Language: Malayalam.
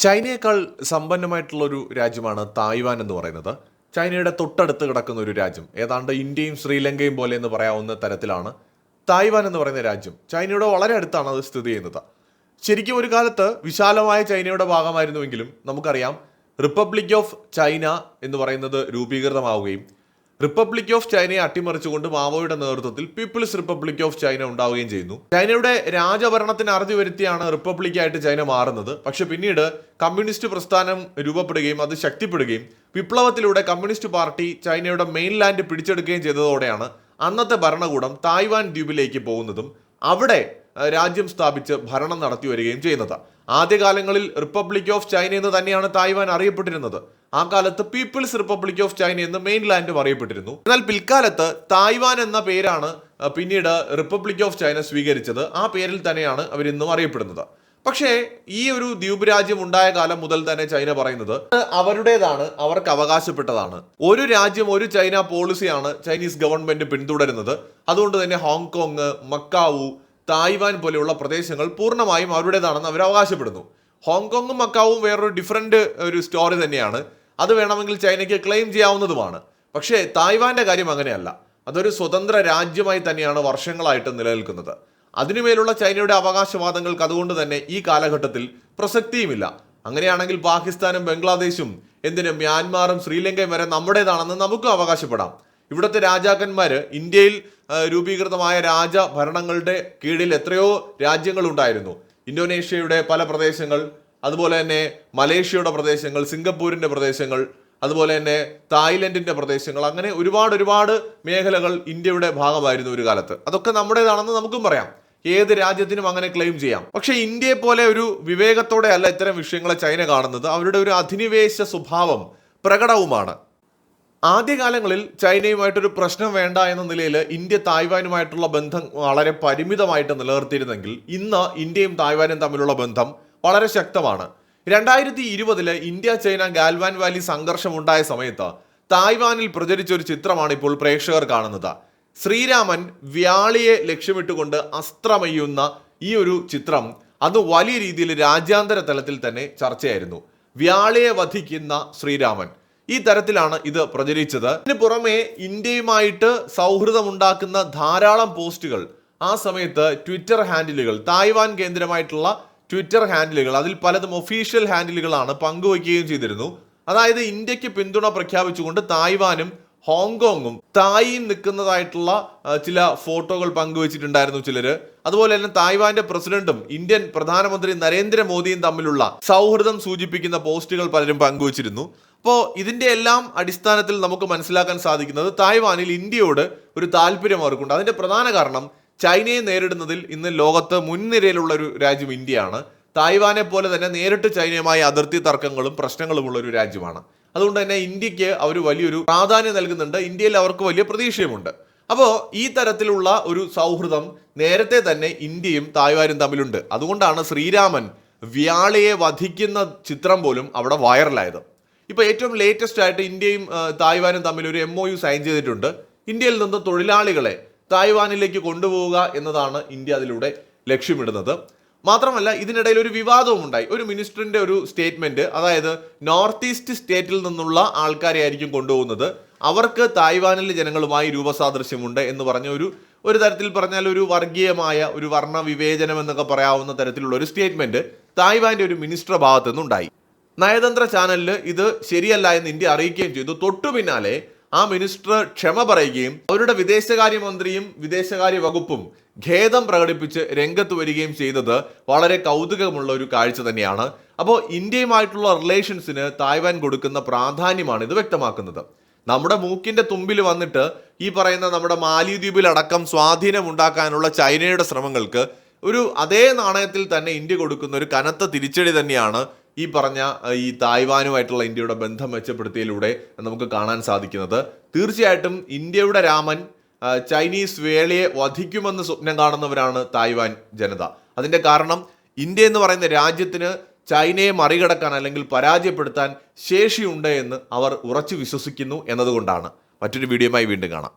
ചൈനയേക്കാൾ സമ്പന്നമായിട്ടുള്ള ഒരു രാജ്യമാണ് തായ്വാൻ എന്ന് പറയുന്നത്. ചൈനയുടെ തൊട്ടടുത്ത് കിടക്കുന്ന ഒരു രാജ്യം, ഏതാണ്ട് ഇന്ത്യയും ശ്രീലങ്കയും പോലെ എന്ന് പറയാവുന്ന തരത്തിലാണ് തായ്വാൻ എന്ന് പറയുന്ന രാജ്യം. ചൈനയുടെ വളരെ അടുത്താണ് അത് സ്ഥിതി ചെയ്യുന്നത്. ശരിക്കും ഒരു കാലത്ത് വിശാലമായ ചൈനയുടെ ഭാഗമായിരുന്നുവെങ്കിലും നമുക്കറിയാം റിപ്പബ്ലിക് ഓഫ് ചൈന എന്ന് പറയുന്നത് രൂപീകൃതമാവുകയും റിപ്പബ്ലിക് ഓഫ് ചൈനയെ അട്ടിമറിച്ചുകൊണ്ട് മാവോയുടെ നേതൃത്വത്തിൽ പീപ്പിൾസ് റിപ്പബ്ലിക് ഓഫ് ചൈന ഉണ്ടാവുകയും ചെയ്യുന്നു. ചൈനയുടെ രാജഭരണത്തിന് അറുതി വരുത്തിയാണ് റിപ്പബ്ലിക്കായിട്ട് ചൈന മാറുന്നത്. പക്ഷെ പിന്നീട് കമ്മ്യൂണിസ്റ്റ് പ്രസ്ഥാനം രൂപപ്പെടുകയും അത് ശക്തിപ്പെടുകയും വിപ്ലവത്തിലൂടെ കമ്മ്യൂണിസ്റ്റ് പാർട്ടി ചൈനയുടെ മെയിൻലാൻഡ് പിടിച്ചെടുക്കുകയും ചെയ്തതോടെയാണ് അന്നത്തെ ഭരണകൂടം തായ്വാൻ ദ്വീപിലേക്ക് പോകുന്നതും അവിടെ രാജ്യം സ്ഥാപിച്ച് ഭരണം നടത്തി വരികയും ചെയ്യുന്നത്. ആദ്യകാലങ്ങളിൽ റിപ്പബ്ലിക് ഓഫ് ചൈന എന്ന് തന്നെയാണ് തായ്വാൻ അറിയപ്പെട്ടിരുന്നത്. ആ കാലത്ത് പീപ്പിൾസ് റിപ്പബ്ലിക് ഓഫ് ചൈന എന്ന് മെയിൻലാൻഡും അറിയപ്പെട്ടിരുന്നു. എന്നാൽ പിൽക്കാലത്ത് തായ്വാൻ എന്ന പേരാണ് പിന്നീട് റിപ്പബ്ലിക് ഓഫ് ചൈന സ്വീകരിച്ചത്. ആ പേരിൽ തന്നെയാണ് അവരിന്നും അറിയപ്പെടുന്നത്. പക്ഷേ ഈ ഒരു ദ്വീപ് രാജ്യം ഉണ്ടായ കാലം മുതൽ തന്നെ ചൈന പറയുന്നത് അവരുടേതാണ്, അവർക്ക് അവകാശപ്പെട്ടതാണ്. ഒരു രാജ്യം ഒരു ചൈന പോളിസിയാണ് ചൈനീസ് ഗവൺമെന്റ് പിന്തുടരുന്നത്. അതുകൊണ്ട് തന്നെ ഹോങ്കോങ്, മക്കാവു, തായ്വാൻ പോലെയുള്ള പ്രദേശങ്ങൾ പൂർണ്ണമായും അവരുടേതാണെന്ന് അവർ അവകാശപ്പെടുന്നു. ഹോങ്കോങ്ങും മക്കാവും വേറൊരു ഡിഫറെന്റ് ഒരു സ്റ്റോറി തന്നെയാണ്. അത് വേണമെങ്കിൽ ചൈനയ്ക്ക് ക്ലെയിം ചെയ്യാവുന്നതുമാണ്. പക്ഷേ തായ്വാന്റെ കാര്യം അങ്ങനെയല്ല. അതൊരു സ്വതന്ത്ര രാജ്യമായി തന്നെയാണ് വർഷങ്ങളായിട്ട് നിലനിൽക്കുന്നത്. അതിനുമേലുള്ള ചൈനയുടെ അവകാശവാദങ്ങൾക്ക് അതുകൊണ്ട് തന്നെ ഈ കാലഘട്ടത്തിൽ പ്രസക്തിയുമില്ല. അങ്ങനെയാണെങ്കിൽ പാകിസ്ഥാനും ബംഗ്ലാദേശും എന്തിന് മ്യാൻമാറും ശ്രീലങ്കയും വരെ നമ്മുടേതാണെന്ന് നമുക്കും അവകാശപ്പെടാം. ഇവിടുത്തെ രാജാക്കന്മാര് ഇന്ത്യയിൽ രൂപീകൃതമായ രാജഭരണങ്ങളുടെ കീഴിൽ എത്രയോ രാജ്യങ്ങൾ ഉണ്ടായിരുന്നു. ഇന്തോനേഷ്യയുടെ പല പ്രദേശങ്ങൾ, അതുപോലെ തന്നെ മലേഷ്യയുടെ പ്രദേശങ്ങൾ, സിംഗപ്പൂരിന്റെ പ്രദേശങ്ങൾ, അതുപോലെ തന്നെ തായ്ലൻഡിന്റെ പ്രദേശങ്ങൾ, അങ്ങനെ ഒരുപാട് മേഖലകൾ ഇന്ത്യയുടെ ഭാഗമായിരുന്നു ഒരു കാലത്ത്. അതൊക്കെ നമ്മുടേതാണെന്ന് നമുക്കും പറയാം. ഏത് രാജ്യത്തിനും അങ്ങനെ ക്ലെയിം ചെയ്യാം. പക്ഷെ ഇന്ത്യയെ പോലെ ഒരു വിവേകത്തോടെ അല്ല ഇത്തരം വിഷയങ്ങളെ ചൈന കാണുന്നത്. അവരുടെ ഒരു അധിനിവേശ സ്വഭാവം പ്രകടവുമാണ്. ആദ്യകാലങ്ങളിൽ ചൈനയുമായിട്ടൊരു പ്രശ്നം വേണ്ട എന്ന നിലയിൽ ഇന്ത്യ തായ്വാനുമായിട്ടുള്ള ബന്ധം വളരെ പരിമിതമായിട്ട് നിലനിർത്തിയിരുന്നെങ്കിൽ ഇന്ന് ഇന്ത്യയും തായ്വാനും തമ്മിലുള്ള ബന്ധം വളരെ ശക്തമാണ്. 2020 ഇന്ത്യ ചൈന ഗാൽവാൻ വാലി സംഘർഷം ഉണ്ടായ സമയത്ത് തായ്വാനിൽ പ്രചരിച്ച ഒരു ചിത്രമാണ് ഇപ്പോൾ പ്രേക്ഷകർ കാണുന്നത്. ശ്രീരാമൻ വ്യാളിയെ ലക്ഷ്യമിട്ടുകൊണ്ട് അസ്ത്രമെയ്യുന്ന ഈ ഒരു ചിത്രം അത് വലിയ രീതിയിൽ രാജ്യാന്തര തലത്തിൽ തന്നെ ചർച്ചയായിരുന്നു. വ്യാളിയെ വധിക്കുന്ന ശ്രീരാമൻ, ഈ തരത്തിലാണ് ഇത് പ്രചരിച്ചത്. ഇതിന് പുറമെ ഇന്ത്യയുമായിട്ട് സൗഹൃദമുണ്ടാക്കുന്ന ധാരാളം പോസ്റ്റുകൾ ആ സമയത്ത് ട്വിറ്റർ ഹാൻഡിലുകൾ, തായ്വാൻ കേന്ദ്രമായിട്ടുള്ള ട്വിറ്റർ ഹാൻഡിലുകൾ, അതിൽ പലതും ഒഫീഷ്യൽ ഹാൻഡിലുകളാണ്, പങ്കുവയ്ക്കുകയും ചെയ്തിരുന്നു. അതായത് ഇന്ത്യക്ക് പിന്തുണ പ്രഖ്യാപിച്ചുകൊണ്ട് തായ്വാനും ഹോങ്കോങ്ങും തായിയും നിൽക്കുന്നതായിട്ടുള്ള ചില ഫോട്ടോകൾ പങ്കുവച്ചിട്ടുണ്ടായിരുന്നു ചിലര്. അതുപോലെ തന്നെ തായ്വാന്റെ പ്രസിഡന്റും ഇന്ത്യൻ പ്രധാനമന്ത്രി നരേന്ദ്രമോദിയും തമ്മിലുള്ള സൗഹൃദം സൂചിപ്പിക്കുന്ന പോസ്റ്റുകൾ പലരും പങ്കുവച്ചിരുന്നു. അപ്പോൾ ഇതിന്റെ എല്ലാം അടിസ്ഥാനത്തിൽ നമുക്ക് മനസ്സിലാക്കാൻ സാധിക്കുന്നത് തായ്വാനിൽ ഇന്ത്യയോട് ഒരു താല്പര്യം അവർക്കുണ്ട്. അതിന്റെ പ്രധാന കാരണം ചൈനയെ നേരിടുന്നതിൽ ഇന്ന് ലോകത്ത് മുൻനിരയിലുള്ള ഒരു രാജ്യം ഇന്ത്യയാണ്. തായ്വാനെ പോലെ തന്നെ നേരിട്ട് ചൈനയുമായി അതിർത്തി തർക്കങ്ങളും പ്രശ്നങ്ങളുമുള്ള ഒരു രാജ്യമാണ്. അതുകൊണ്ട് തന്നെ ഇന്ത്യക്ക് അവർ വലിയൊരു പ്രാധാന്യം നൽകുന്നുണ്ട്. ഇന്ത്യയിൽ അവർക്ക് വലിയ പ്രതീക്ഷയുമുണ്ട്. അപ്പോൾ ഈ തരത്തിലുള്ള ഒരു സൗഹൃദം നേരത്തെ തന്നെ ഇന്ത്യയും തായ്വാനും തമ്മിലുണ്ട്. അതുകൊണ്ടാണ് ശ്രീരാമൻ വ്യാളിയെ വധിക്കുന്ന ചിത്രം പോലും അവിടെ വൈറലായത്. ഇപ്പോൾ ഏറ്റവും ലേറ്റസ്റ്റ് ആയിട്ട് ഇന്ത്യയും തായ്വാനും തമ്മിൽ ഒരു MOU സൈൻ ചെയ്തിട്ടുണ്ട്. ഇന്ത്യയിൽ നിന്ന് തൊഴിലാളികളെ തായ്വാനിലേക്ക് കൊണ്ടുപോവുക എന്നതാണ് ഇന്ത്യ അതിലൂടെ ലക്ഷ്യമിടുന്നത്. മാത്രമല്ല ഇതിനിടയിൽ ഒരു വിവാദവും ഉണ്ടായി. ഒരു മിനിസ്റ്ററിന്റെ ഒരു സ്റ്റേറ്റ്മെന്റ്, അതായത് നോർത്ത് ഈസ്റ്റ് സ്റ്റേറ്റിൽ നിന്നുള്ള ആൾക്കാരെ ആയിരിക്കും കൊണ്ടുപോകുന്നത്, അവർക്ക് തായ്വാനിലെ ജനങ്ങളുമായി രൂപസാദൃശ്യമുണ്ട് എന്ന് പറഞ്ഞ ഒരു തരത്തിൽ പറഞ്ഞാൽ ഒരു വർഗീയമായ ഒരു വർണ്ണ വിവേചനം എന്നൊക്കെ പറയാവുന്ന തരത്തിലുള്ള ഒരു സ്റ്റേറ്റ്മെന്റ് തായ്വാന്റെ ഒരു മിനിസ്റ്റർ ഭാഗത്തു നിന്നുണ്ടായി. നയതന്ത്ര ചാനലിൽ ഇത് ശരിയല്ല എന്ന് ഇന്ത്യ അറിയിക്കുകയും ചെയ്തു. തൊട്ടു പിന്നാലെ ആ മിനിസ്റ്റർ ക്ഷമ പറയുകയും അവരുടെ വിദേശകാര്യമന്ത്രിയും വിദേശകാര്യ വകുപ്പും ഖേദം പ്രകടിപ്പിച്ച് രംഗത്ത് വരികയും ചെയ്തത് വളരെ കൗതുകമുള്ള ഒരു കാഴ്ച തന്നെയാണ്. അപ്പോൾ ഇന്ത്യയുമായിട്ടുള്ള റിലേഷൻസിന് തായ്വാൻ കൊടുക്കുന്ന പ്രാധാന്യമാണ് ഇത് വ്യക്തമാക്കുന്നത്. നമ്മുടെ മൂക്കിന്റെ തുമ്പിൽ വന്നിട്ട് ഈ പറയുന്ന നമ്മുടെ മാലിദ്വീപിലടക്കം സ്വാധീനം ഉണ്ടാക്കാനുള്ള ചൈനയുടെ ശ്രമങ്ങൾക്ക് ഒരു അതേ നാണയത്തിൽ തന്നെ ഇന്ത്യ കൊടുക്കുന്ന ഒരു കനത്ത തിരിച്ചടി തന്നെയാണ് ഈ പറഞ്ഞ ഈ തായ്വാനുമായിട്ടുള്ള ഇന്ത്യയുടെ ബന്ധം മെച്ചപ്പെടുത്തിയതിലൂടെ നമുക്ക് കാണാൻ സാധിക്കുന്നത്. തീർച്ചയായിട്ടും ഇന്ത്യയുടെ രാമൻ ചൈനീസ് വേളയെ വധിക്കുമെന്ന് സ്വപ്നം കാണുന്നവരാണ് തായ്വാൻ ജനത. അതിന്റെ കാരണം ഇന്ത്യ എന്ന് പറയുന്ന രാജ്യത്തിന് ചൈനയെ മറികടക്കാൻ അല്ലെങ്കിൽ പരാജയപ്പെടുത്താൻ ശേഷിയുണ്ട് എന്ന് അവർ ഉറച്ചു വിശ്വസിക്കുന്നു എന്നതുകൊണ്ടാണ്. മറ്റൊരു വീഡിയോയുമായി വീണ്ടും കാണാം.